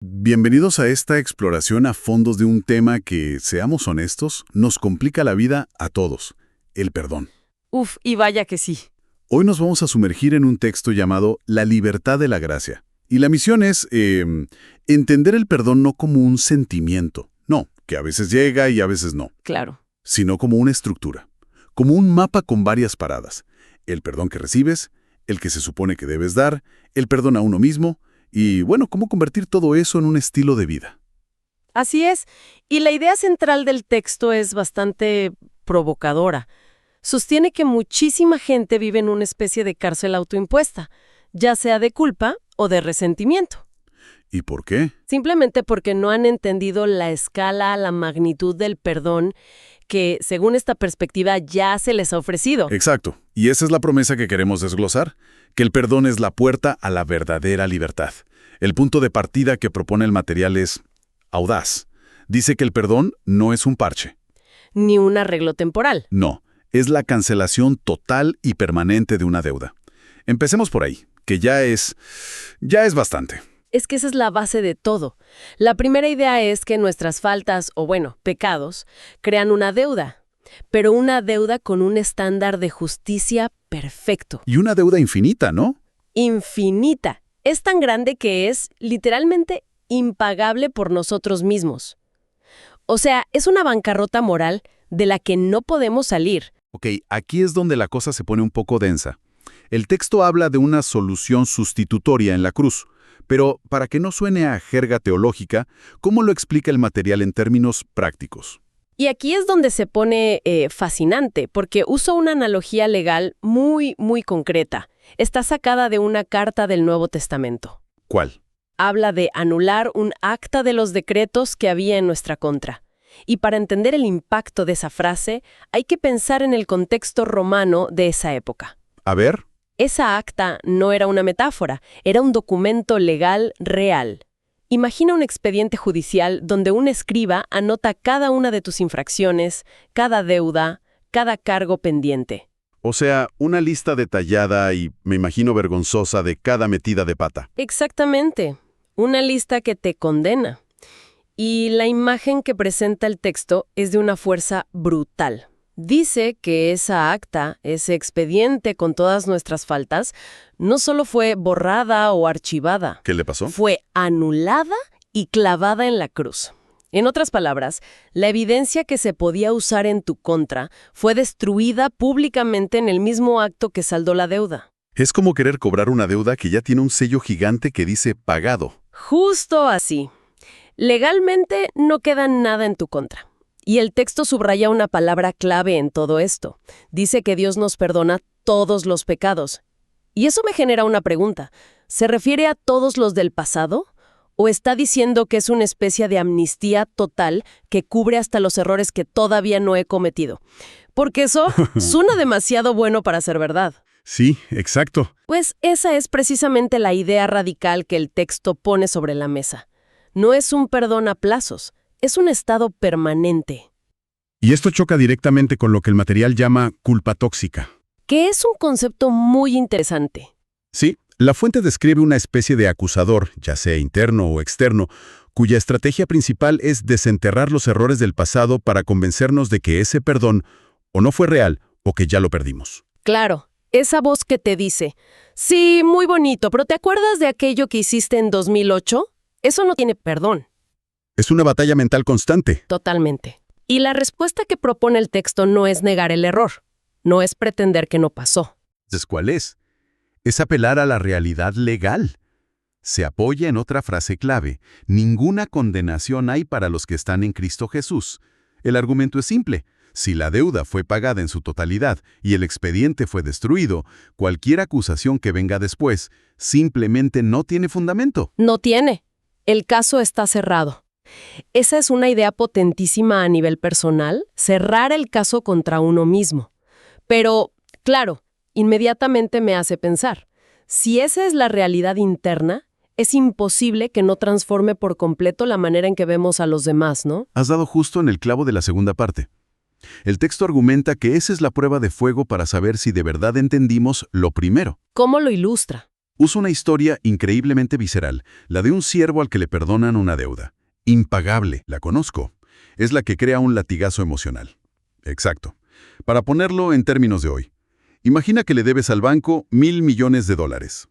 Bienvenidos a esta exploración a fondos de un tema que, seamos honestos, nos complica la vida a todos, el perdón. Uf, y vaya que sí. Hoy nos vamos a sumergir en un texto llamado La libertad de la gracia. Y la misión es entender el perdón no como un sentimiento, no, que a veces llega y a veces no, Claro. sino como una estructura, como un mapa con varias paradas. El perdón que recibes, el que se supone que debes dar, el perdón a uno mismo, y, bueno, cómo convertir todo eso en un estilo de vida. Así es. Y la idea central del texto es bastante provocadora. Sostiene que muchísima gente vive en una especie de cárcel autoimpuesta, ya sea de culpa o de resentimiento. ¿Y por qué? Simplemente porque no han entendido la escala, la magnitud del perdón que, según esta perspectiva, ya se les ha ofrecido. Exacto. Y esa es la promesa que queremos desglosar, que el perdón es la puerta a la verdadera libertad. El punto de partida que propone el material es audaz. Dice que el perdón no es un parche. Ni un arreglo temporal. No, es la cancelación total y permanente de una deuda. Empecemos por ahí, que ya es bastante. Es que esa es la base de todo. La primera idea es que nuestras faltas, o bueno, pecados, crean una deuda, pero una deuda con un estándar de justicia perfecto. Y una deuda infinita, ¿no? Infinita. Es tan grande que es, literalmente, impagable por nosotros mismos. O sea, es una bancarrota moral de la que no podemos salir. Ok, aquí es donde la cosa se pone un poco densa. El texto habla de una solución sustitutoria en la cruz, pero para que no suene a jerga teológica, ¿cómo lo explica el material en términos prácticos? Y aquí es donde se pone fascinante, porque usa una analogía legal muy, muy concreta. Está sacada de una carta del Nuevo Testamento. ¿Cuál? Habla de anular un acta de los decretos que había en nuestra contra. Y para entender el impacto de esa frase, hay que pensar en el contexto romano de esa época. A ver. Esa acta no era una metáfora, era un documento legal real. Imagina un expediente judicial donde un escriba anota cada una de tus infracciones, cada deuda, cada cargo pendiente. O sea, una lista detallada y, me imagino, vergonzosa de cada metida de pata. Exactamente, una lista que te condena. Y la imagen que presenta el texto es de una fuerza brutal. Dice que esa acta, ese expediente con todas nuestras faltas, no solo fue borrada o archivada. ¿Qué le pasó? Fue anulada y clavada en la cruz. En otras palabras, la evidencia que se podía usar en tu contra fue destruida públicamente en el mismo acto que saldó la deuda. Es como querer cobrar una deuda que ya tiene un sello gigante que dice pagado. Justo así. Legalmente no queda nada en tu contra. Y el texto subraya una palabra clave en todo esto. Dice que Dios nos perdona todos los pecados. Y eso me genera una pregunta. ¿Se refiere a todos los del pasado? ¿O está diciendo que es una especie de amnistía total que cubre hasta los errores que todavía no he cometido? Porque eso suena demasiado bueno para ser verdad. Sí, exacto. Pues esa es precisamente la idea radical que el texto pone sobre la mesa. No es un perdón a plazos. Es un estado permanente. Y esto choca directamente con lo que el material llama culpa tóxica. Que es un concepto muy interesante. Sí, la fuente describe una especie de acusador, ya sea interno o externo, cuya estrategia principal es desenterrar los errores del pasado para convencernos de que ese perdón o no fue real o que ya lo perdimos. Claro, esa voz que te dice, sí, muy bonito, pero ¿te acuerdas de aquello que hiciste en 2008? Eso no tiene perdón. Es una batalla mental constante. Totalmente. Y la respuesta que propone el texto no es negar el error, no es pretender que no pasó. ¿Entonces cuál es? Es apelar a la realidad legal. Se apoya en otra frase clave: ninguna condenación hay para los que están en Cristo Jesús. El argumento es simple. Si la deuda fue pagada en su totalidad y el expediente fue destruido, cualquier acusación que venga después simplemente no tiene fundamento. No tiene. El caso está cerrado. Esa es una idea potentísima a nivel personal, cerrar el caso contra uno mismo. Pero, claro, inmediatamente me hace pensar, si esa es la realidad interna, es imposible que no transforme por completo la manera en que vemos a los demás, ¿no? Has dado justo en el clavo de la segunda parte. El texto argumenta que esa es la prueba de fuego para saber si de verdad entendimos lo primero. ¿Cómo lo ilustra? Usa una historia increíblemente visceral, la de un siervo al que le perdonan una deuda. Impagable, la conozco. Es la que crea un latigazo emocional. Exacto. Para ponerlo en términos de hoy, imagina que le debes al banco $1,000 millones.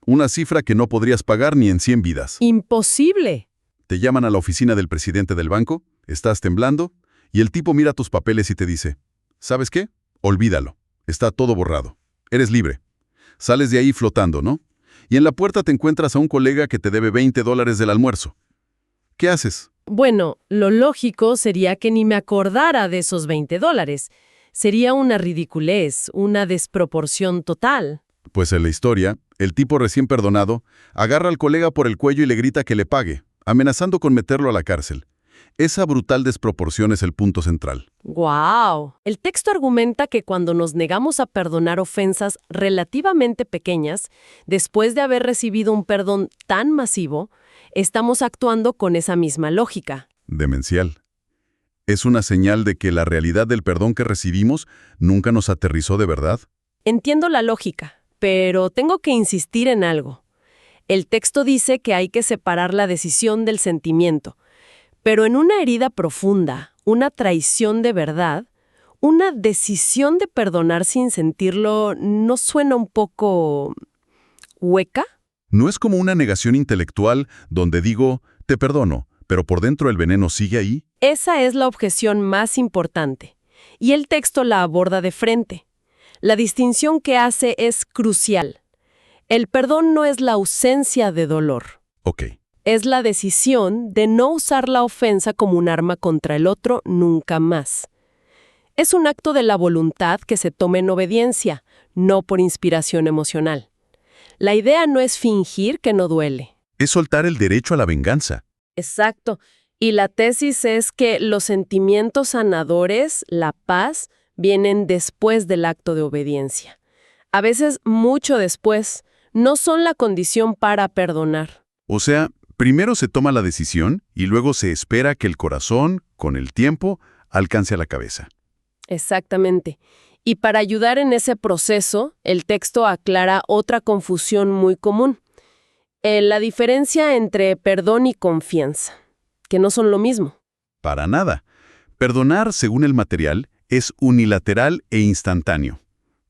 Una cifra que no podrías pagar ni en 100 vidas. ¡Imposible! Te llaman a la oficina del presidente del banco, estás temblando, y el tipo mira tus papeles y te dice, ¿sabes qué? Olvídalo. Está todo borrado. Eres libre. Sales de ahí flotando, ¿no? Y en la puerta te encuentras a un colega que te debe $20 del almuerzo. ¿Qué haces? Bueno, lo lógico sería que ni me acordara de esos $20. Sería una ridiculez, una desproporción total. Pues en la historia, el tipo recién perdonado agarra al colega por el cuello y le grita que le pague, amenazando con meterlo a la cárcel. Esa brutal desproporción es el punto central. ¡Guau! El texto argumenta que cuando nos negamos a perdonar ofensas relativamente pequeñas, después de haber recibido un perdón tan masivo, estamos actuando con esa misma lógica. Demencial. Es una señal de que la realidad del perdón que recibimos nunca nos aterrizó de verdad. Entiendo la lógica, pero tengo que insistir en algo. El texto dice que hay que separar la decisión del sentimiento, pero en una herida profunda, una traición de verdad, una decisión de perdonar sin sentirlo, ¿no suena un poco hueca? No es como una negación intelectual donde digo, te perdono, pero por dentro el veneno sigue ahí. Esa es la objeción más importante, y el texto la aborda de frente. La distinción que hace es crucial. El perdón no es la ausencia de dolor. Ok. Es la decisión de no usar la ofensa como un arma contra el otro nunca más. Es un acto de la voluntad que se toma en obediencia, no por inspiración emocional. La idea no es fingir que no duele. Es soltar el derecho a la venganza. Exacto. Y la tesis es que los sentimientos sanadores, la paz, vienen después del acto de obediencia. A veces mucho después, no son la condición para perdonar. O sea, primero se toma la decisión y luego se espera que el corazón, con el tiempo, alcance a la cabeza. Exactamente. Y para ayudar en ese proceso, el texto aclara otra confusión muy común. La diferencia entre perdón y confianza, que no son lo mismo. Para nada. Perdonar, según el material, es unilateral e instantáneo.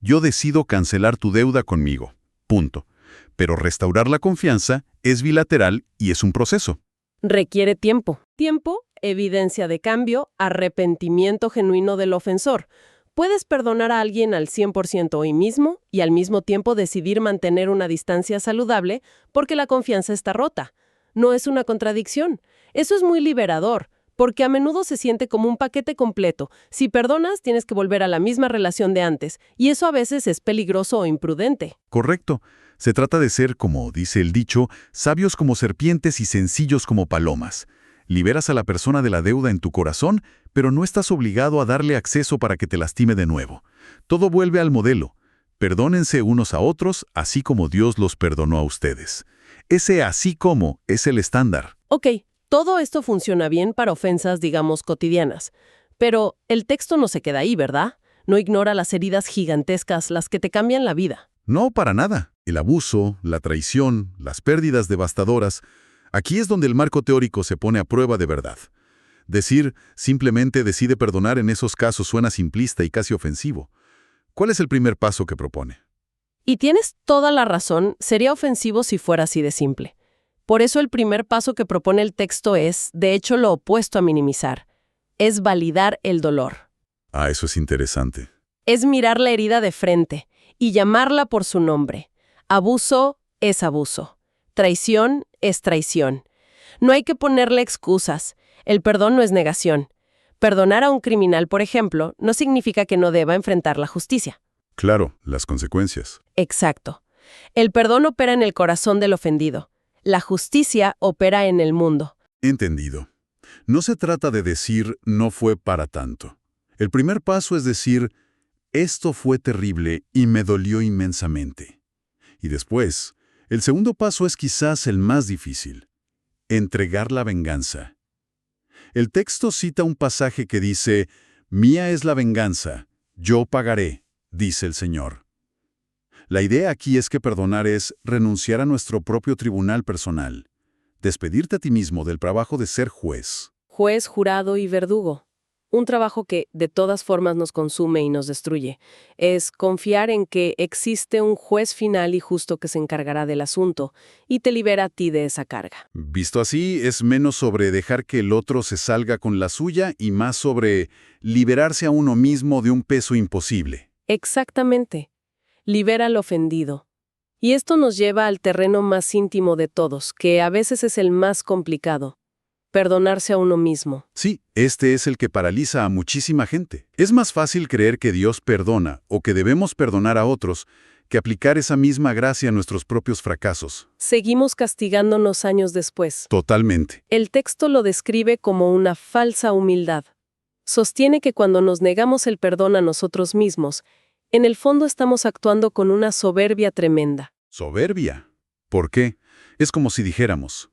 Yo decido cancelar tu deuda conmigo. Punto. Pero restaurar la confianza es bilateral y es un proceso. Requiere tiempo. Tiempo, evidencia de cambio, arrepentimiento genuino del ofensor. Puedes perdonar a alguien al 100% hoy mismo y al mismo tiempo decidir mantener una distancia saludable porque la confianza está rota. No es una contradicción. Eso es muy liberador, porque a menudo se siente como un paquete completo. Si perdonas, tienes que volver a la misma relación de antes, y eso a veces es peligroso o imprudente. Correcto. Se trata de ser, como dice el dicho, sabios como serpientes y sencillos como palomas. Liberas a la persona de la deuda en tu corazón, pero no estás obligado a darle acceso para que te lastime de nuevo. Todo vuelve al modelo. Perdónense unos a otros, así como Dios los perdonó a ustedes. Ese así como es el estándar. Ok, todo esto funciona bien para ofensas, digamos, cotidianas. Pero el texto no se queda ahí, ¿verdad? No ignora las heridas gigantescas, las que te cambian la vida. No, para nada. El abuso, la traición, las pérdidas devastadoras. Aquí es donde el marco teórico se pone a prueba de verdad. Decir simplemente decide perdonar en esos casos suena simplista y casi ofensivo. ¿Cuál es el primer paso que propone? Y tienes toda la razón, sería ofensivo si fuera así de simple. Por eso el primer paso que propone el texto es, de hecho, lo opuesto a minimizar. Es validar el dolor. Ah, eso es interesante. Es mirar la herida de frente y llamarla por su nombre. Abuso es abuso. Traición es traición. No hay que ponerle excusas. El perdón no es negación. Perdonar a un criminal, por ejemplo, no significa que no deba enfrentar la justicia. Claro, las consecuencias. Exacto. El perdón opera en el corazón del ofendido. La justicia opera en el mundo. Entendido. No se trata de decir no fue para tanto. El primer paso es decir, esto fue terrible y me dolió inmensamente. Y después, el segundo paso es quizás el más difícil. Entregar la venganza. El texto cita un pasaje que dice, «Mía es la venganza, yo pagaré», dice el Señor. La idea aquí es que perdonar es renunciar a nuestro propio tribunal personal, despedirte a ti mismo del trabajo de ser juez. Juez, jurado y verdugo. Un trabajo que de todas formas nos consume y nos destruye. Es confiar en que existe un juez final y justo que se encargará del asunto y te libera a ti de esa carga. Visto así, es menos sobre dejar que el otro se salga con la suya y más sobre liberarse a uno mismo de un peso imposible. Exactamente. Libera al ofendido. Y esto nos lleva al terreno más íntimo de todos, que a veces es el más complicado. Perdonarse a uno mismo. Sí, este es el que paraliza a muchísima gente. Es más fácil creer que Dios perdona o que debemos perdonar a otros que aplicar esa misma gracia a nuestros propios fracasos. Seguimos castigándonos años después. Totalmente. El texto lo describe como una falsa humildad. Sostiene que cuando nos negamos el perdón a nosotros mismos, en el fondo estamos actuando con una soberbia tremenda. Soberbia. ¿Por qué? Es como si dijéramos: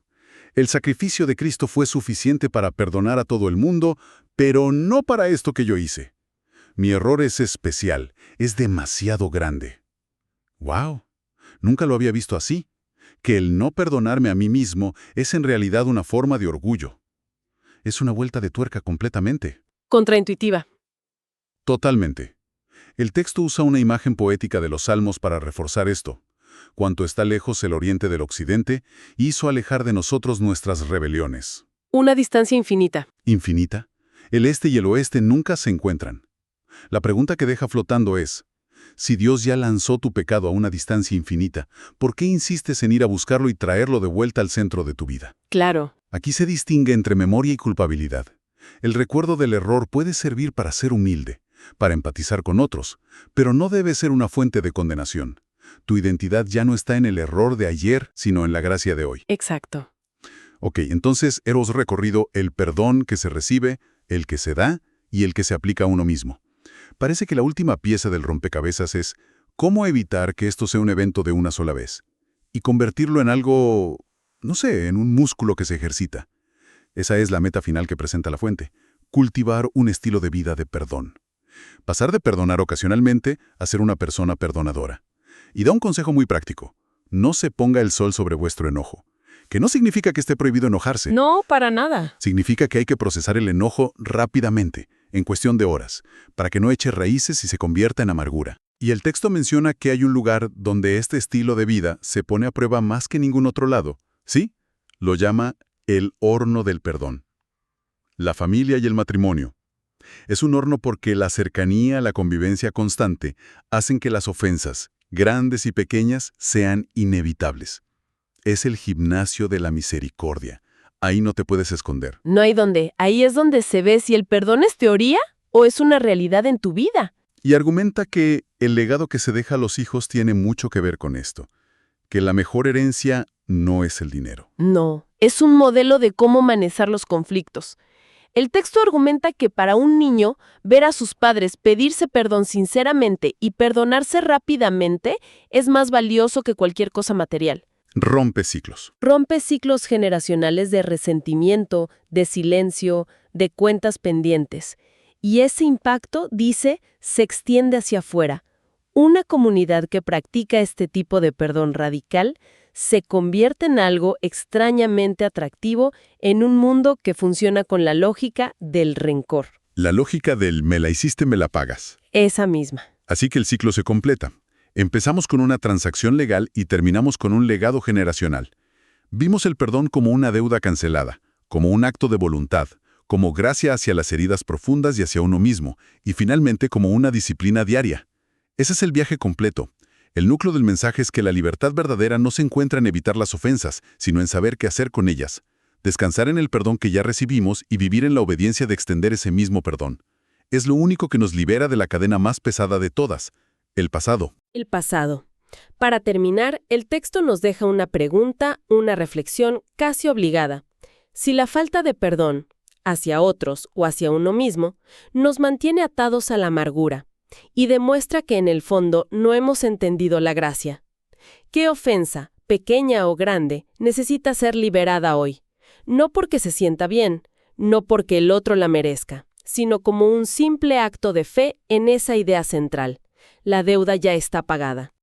el sacrificio de Cristo fue suficiente para perdonar a todo el mundo, pero no para esto que yo hice. Mi error es especial, es demasiado grande. ¡Wow! Nunca lo había visto así. Que el no perdonarme a mí mismo es en realidad una forma de orgullo. Es una vuelta de tuerca completamente. Contraintuitiva. Totalmente. El texto usa una imagen poética de los Salmos para reforzar esto. Cuanto está lejos el oriente del occidente, hizo alejar de nosotros nuestras rebeliones. Una distancia infinita. ¿Infinita? El este y el oeste nunca se encuentran. La pregunta que deja flotando es: si Dios ya lanzó tu pecado a una distancia infinita, ¿por qué insistes en ir a buscarlo y traerlo de vuelta al centro de tu vida? Claro. Aquí se distingue entre memoria y culpabilidad. El recuerdo del error puede servir para ser humilde, para empatizar con otros, pero no debe ser una fuente de condenación. Tu identidad ya no está en el error de ayer, sino en la gracia de hoy. Exacto. Ok, entonces hemos recorrido el perdón que se recibe, el que se da y el que se aplica a uno mismo. Parece que la última pieza del rompecabezas es cómo evitar que esto sea un evento de una sola vez y convertirlo en algo, no sé, en un músculo que se ejercita. Esa es la meta final que presenta la fuente: cultivar un estilo de vida de perdón. Pasar de perdonar ocasionalmente a ser una persona perdonadora. Y da un consejo muy práctico: no se ponga el sol sobre vuestro enojo. Que no significa que esté prohibido enojarse. No, para nada. Significa que hay que procesar el enojo rápidamente, en cuestión de horas, para que no eche raíces y se convierta en amargura. Y el texto menciona que hay un lugar donde este estilo de vida se pone a prueba más que ningún otro lado. ¿Sí? Lo llama el horno del perdón. La familia y el matrimonio. Es un horno porque la cercanía, la convivencia constante, hacen que las ofensas, grandes y pequeñas, sean inevitables. Es el gimnasio de la misericordia. Ahí no te puedes esconder. No hay dónde. Ahí es donde se ve si el perdón es teoría o es una realidad en tu vida. Y argumenta que el legado que se deja a los hijos tiene mucho que ver con esto. Que la mejor herencia no es el dinero. No, es un modelo de cómo manejar los conflictos. El texto argumenta que para un niño, ver a sus padres pedirse perdón sinceramente y perdonarse rápidamente es más valioso que cualquier cosa material. Rompe ciclos. Rompe ciclos generacionales de resentimiento, de silencio, de cuentas pendientes. Y ese impacto, dice, se extiende hacia afuera. Una comunidad que practica este tipo de perdón radical se convierte en algo extrañamente atractivo en un mundo que funciona con la lógica del rencor. La lógica del me la hiciste, me la pagas. Esa misma. Así que el ciclo se completa. Empezamos con una transacción legal y terminamos con un legado generacional. Vimos el perdón como una deuda cancelada, como un acto de voluntad, como gracia hacia las heridas profundas y hacia uno mismo, y finalmente como una disciplina diaria. Ese es el viaje completo. El núcleo del mensaje es que la libertad verdadera no se encuentra en evitar las ofensas, sino en saber qué hacer con ellas. Descansar en el perdón que ya recibimos y vivir en la obediencia de extender ese mismo perdón. Es lo único que nos libera de la cadena más pesada de todas: el pasado. El pasado. Para terminar, el texto nos deja una pregunta, una reflexión casi obligada. Si la falta de perdón, hacia otros o hacia uno mismo, nos mantiene atados a la amargura y demuestra que en el fondo no hemos entendido la gracia. ¿Qué ofensa, pequeña o grande, necesita ser liberada hoy? No porque se sienta bien, no porque el otro la merezca, sino como un simple acto de fe en esa idea central. La deuda ya está pagada.